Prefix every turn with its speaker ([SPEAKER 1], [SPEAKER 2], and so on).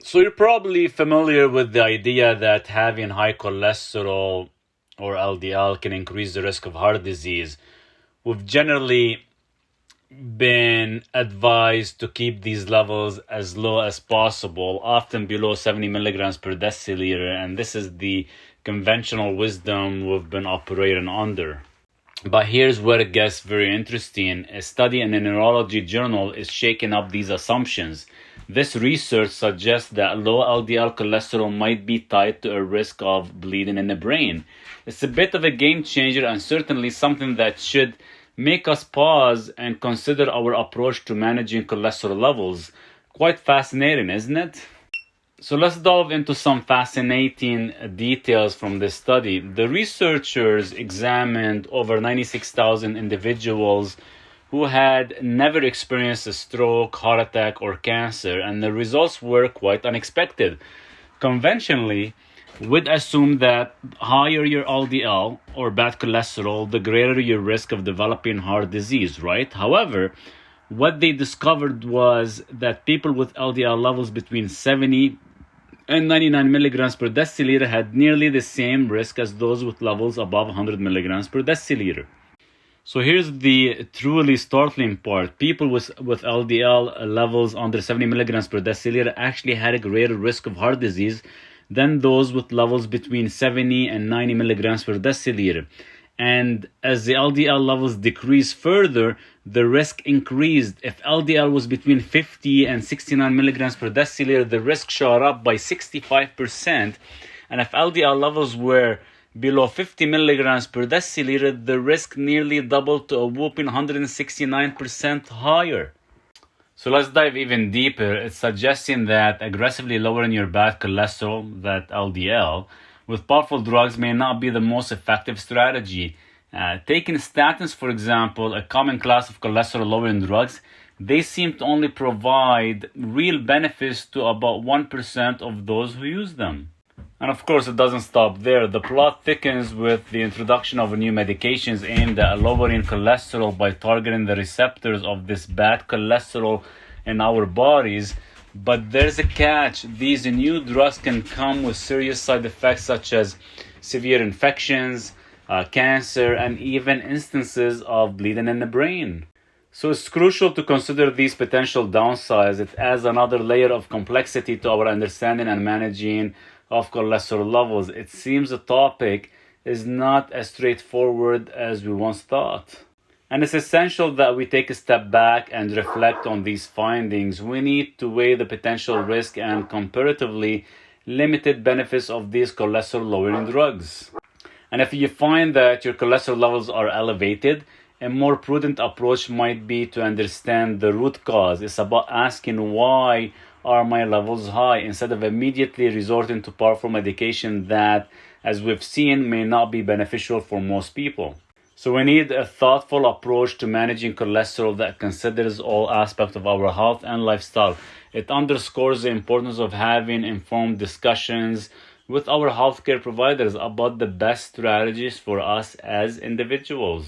[SPEAKER 1] So you're probably familiar with the idea that having high cholesterol or LDL can increase the risk of heart disease. We've generally been advised to keep these levels as low as possible, often below 70 milligrams per deciliter, and this is the conventional wisdom we've been operating under. But here's where it gets very interesting. A study in a neurology journal is shaking up these assumptions. This research suggests that low LDL cholesterol might be tied to a risk of bleeding in the brain. It's a bit of a game changer and certainly something that should make us pause and consider our approach to managing cholesterol levels. Quite fascinating, isn't it? So let's delve into some fascinating details from this study. The researchers examined over 96,000 individuals who had never experienced a stroke, heart attack, or cancer, and the results were quite unexpected. Conventionally, we'd assume that higher your LDL or bad cholesterol, the greater your risk of developing heart disease, right? However, what they discovered was that people with LDL levels between 70 and 99 milligrams per deciliter had nearly the same risk as those with levels above 100 milligrams per deciliter. So here's the truly startling part. People with LDL levels under 70 milligrams per deciliter actually had a greater risk of heart disease than those with levels between 70 and 90 milligrams per deciliter. And as the LDL levels decreased further, the risk increased. If LDL was between 50 and 69 milligrams per deciliter, the risk shot up by 65%. And if LDL levels were below 50 milligrams per deciliter, the risk nearly doubled to a whopping 169% higher. So let's dive even deeper. It's suggesting that aggressively lowering your bad cholesterol, that LDL, with powerful drugs may not be the most effective strategy. Taking statins, for example, a common class of cholesterol-lowering drugs, they seem to only provide real benefits to about 1% of those who use them. And of course, it doesn't stop there. The plot thickens with the introduction of new medications aimed at lowering cholesterol by targeting the receptors of this bad cholesterol in our bodies. But there's a catch. These new drugs can come with serious side effects such as severe infections, cancer, and even instances of bleeding in the brain. So it's crucial to consider these potential downsides. It adds another layer of complexity to our understanding and managing of cholesterol levels. It seems the topic is not as straightforward as we once thought. And it's essential that we take a step back and reflect on these findings. We need to weigh the potential risk and comparatively limited benefits of these cholesterol-lowering drugs. And if you find that your cholesterol levels are elevated, a more prudent approach might be to understand the root cause. It's about asking, why are my levels high, instead of immediately resorting to powerful medication that, as we've seen, may not be beneficial for most people. So we need a thoughtful approach to managing cholesterol that considers all aspects of our health and lifestyle. It underscores the importance of having informed discussions with our healthcare providers about the best strategies for us as individuals.